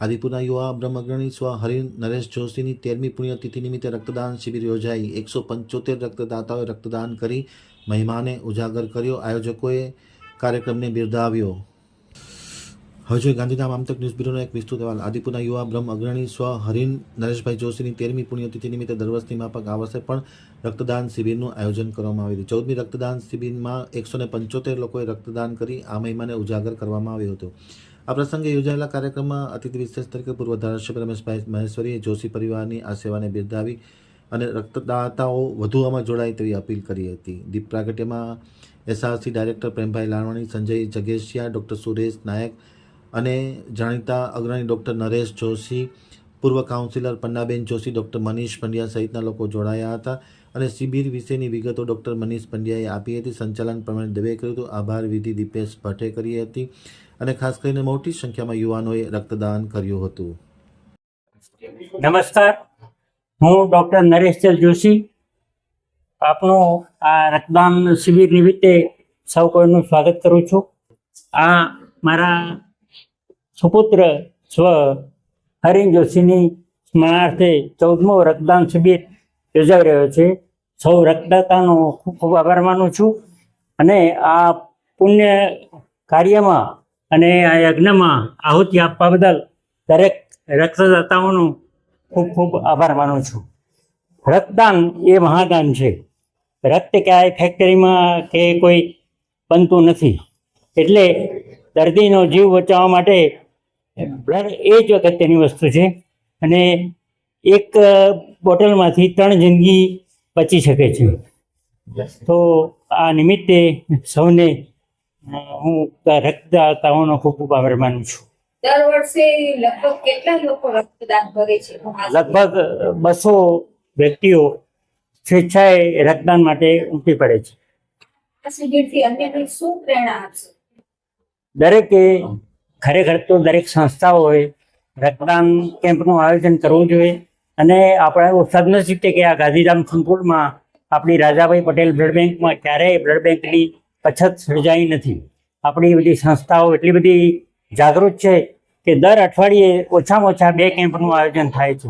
આદિપુરના યુવા બ્રહ્મ અગ્રણી સ્વ હરિન નરેશ જોશીની 13મી પુણ્યતિથિ નિમિત્તે રક્તદાન શિબિર યોજાઈ। 175 રક્તદાતાઓએ રક્તદાન કરી મહિમાને ઉજાગર કર્યો। આયોજકોએ કાર્યક્રમને બિરદાવ્યો। હવે જોઈએ ગાંધીધામ આમતક ન્યૂઝ બ્યુરોનો એક વિસ્તૃત અહેવાલ। આદિપુરના યુવા બ્રહ્મ અગ્રણી સ્વ હરિન નરેશભાઈ જોશીની 13મી પુણ્યતિથિ નિમિત્તે દર વર્ષની માફક આ વર્ષે પણ રક્તદાન શિબિરનું આયોજન કરવામાં આવ્યું હતું। 14મી રક્તદાન શિબિરમાં 175 લોકોએ રક્તદાન કરી આ મહિમાને ઉજાગર કરવામાં આવ્યો હતો। આ પ્રસંગે યોજાયેલા કાર્યક્રમમાં અતિથિ વિશેષ તરીકે પૂર્વ ધારાસભ્ય રમેશભાઈ મહેશ્વરીએ જોશી પરિવારની આ સેવાને બિરદાવી અને રક્તદાતાઓ વધુ આમાં જોડાય તેવી અપીલ કરી હતી। દીપ પ્રાગટ્યમાં SRC director પ્રેમભાઈ Lalwani, Sanjay જગેશિયા, doctor Suresh નાયક અને જાણીતા અગ્રણી ડૉક્ટર નરેશ જોશી, પૂર્વ કાઉન્સિલર પન્નાબેન જોશી, ડૉક્ટર મનીષ પંડ્યા સહિતના લોકો જોડાયા હતા અને શિબિર વિશેની વિગતો ડૉક્ટર મનીષ પંડ્યાએ આપી હતી। સંચાલન પ્રમાણે દવે કર્યું હતું। આભાર વિધિ દીપેશ ભટ્ટે કરી હતી અને ખાસ કરીને મોટી સંખ્યામાં યુવાનોએ રક્તદાન કર્યું હતું। નમસ્કાર, હું ડૉક્ટર નરેશચંદ્ર જોશી આપનું આ રક્તદાન શિબિર નિમિત્તે સૌ કોઈનું સ્વાગત કરું છું। આ મારા સુપુત્ર સ્વ હરિન જોશીની સ્મરણાર્થે 14મો રક્તદાન શિબિર યોજાઈ રહ્યો છે। સૌ રક્તદાતાનો ખૂબ ખૂબ આભાર માનું છું અને આ પુણ્ય કાર્યમાં અને આ યજ્ઞમાં આહુતિ આપવા બદલ દરેક રક્તદાતાઓનો ખૂબ ખૂબ આભાર માનું છું। રક્તદાન એ મહાદાન છે। રક્ત ક્યાંય ફેક્ટરીમાં કે કોઈ બનતું નથી, એટલે દર્દીનો જીવ બચાવવા માટે બ્લડ એ જ અગત્યની વસ્તુ છે અને એક બોટલમાંથી 3 જિંદગી બચી શકે છે। તો આ નિમિત્તે સૌને હું રક્તદાતાઓનો ખૂબ ખૂબ આભાર માનું છું। દર વર્ષે લગભગ કેટલા લોકો રક્તદાન કરે છે? લગભગ 200 વ્યક્તિઓ સ્વેચ્છાએ રક્તદાન માટે ઉમટી પડે છે। આ શિબિરથી અન્યને શું પ્રેરણા આપશે? દરેકે ખરેખર તો દરેક સંસ્થાઓએ રક્તદાન કેમ્પનું આયોજન કરવું જોઈએ અને આપણે સદનસીબ છે કે આ ગાંધીધામ સંકુલમાં આપણી રાજાભાઈ પટેલ બ્લડ બેંકમાં ક્યારેય બ્લડ બેંકની અછત સર્જાઈ નથી। આપણી બધી સંસ્થાઓ એટલી બધી જાગૃત છે કે દર અઠવાડિયે ઓછામાં ઓછા 2 કેમ્પનું આયોજન થાય છે।